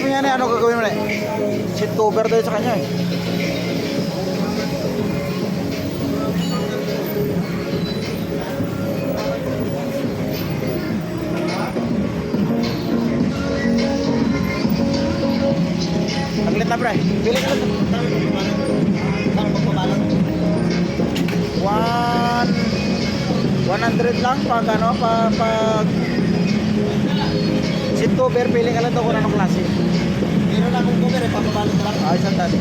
mo yan eh, ano gagawin mo na eh? Seat cover daw sa kanya eh. Saglit na pre, pili ka lang. 100 lang pag ano, pag seat cover, pili ka lang daw kung anong klase. Meron na akong cover eh, papabalot na lang. Ay, saan tayo?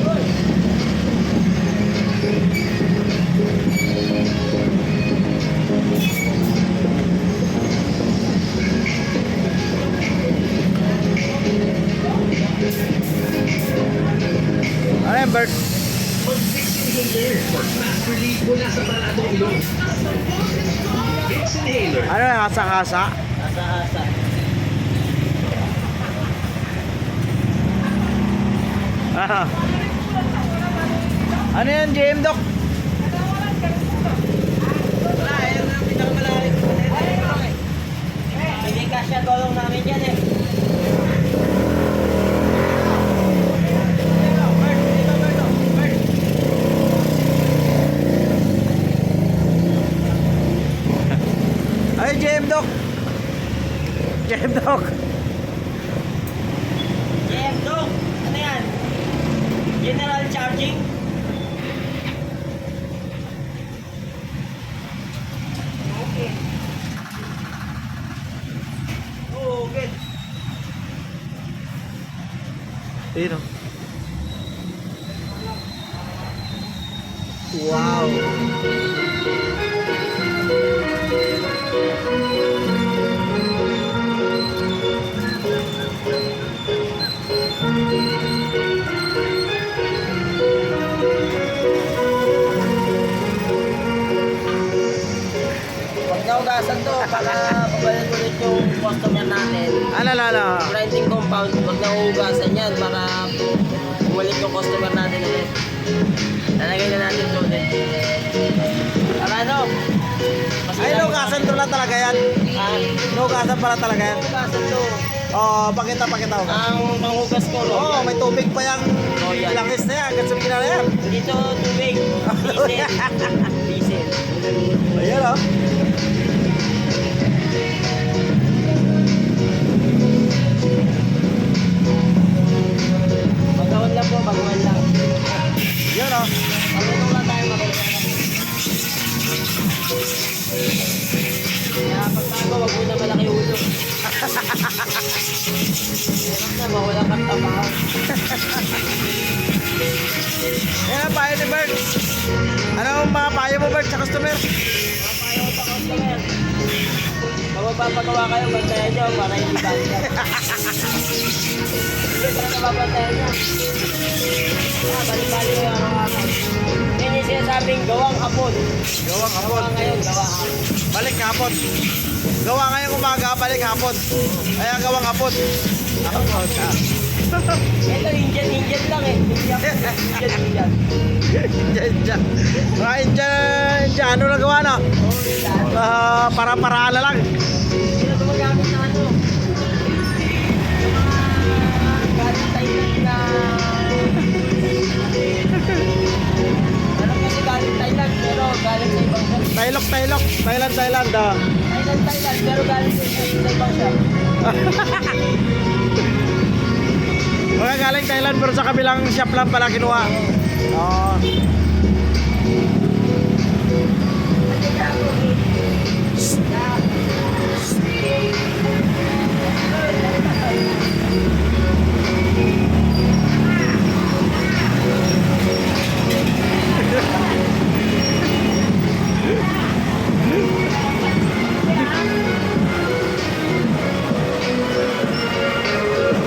Ano yan, Bert? Mag-fix inhaler for fast relief mula sa paradong ilong. Fix inhaler. Ano yan, asa-asa? Asa-asa. Ah. Ano yan, JM Doc? Wala, ayun ang pinakamalaki. Hindi kasya gulong namin yan eh. Ay, JM Doc. JM Doc. JM Dong, ano yan? General charging? Okay. Oh, good. Ayun o. Wow. Pag naugasan to, baka babalik ulit yung customer natin. Alala. Grinding compound, pag nauugasan yan, para bumalik yung customer natin ulit. Lalagay na natin to ulit. Para ano? Mas Ay, nugasan to lang talaga yan. Nugasan pala talaga yan. Nauugasan to. Oh, pakita ko. Ang panghugas ko, Oh, may tubig pa yung Royal. langis na yan. Hanggang sa pinala yan. Dito tubig, diesel. Diesel. Ayan o. Magawin lang po, baguhan lang. Yan o. Pagulong lang tayo, magulang lang. Kaya pagbago, wag mo na malaki ulo. Hirap na, mawala kang tabahan. Yan ang payo ni Bert. Ano ang mga payo mo, Bert, sa customer? Mapayo pa customer. Pag magpapagawa kayo, bantayan nyo para hindi banda. Hindi para nababantayan nyo. Bali-bali yung araw-araw. Yan yung sinasabing gawang hapon. Gawang hapon. Gawa ngayon, gawa hapon. Balik hapon. Gawa ngayong umaga, balik hapon. Kaya gawang hapon. Hapon. Ito, Indian lang eh. Indian. Diyan. Mga Indiano na gawa na. Para-paraan na lang. Hindi na gumagamit na ano. Yung mga galing Thailand na... Alam kasi galing Thailand pero galing sa ibang shop. Taylok. Thailand. Ah. Thailand pero galing sa ibang shop. Mga galing Thailand pero sa kabilang shop lang pala kinuha. Oh. Kasi ako eh.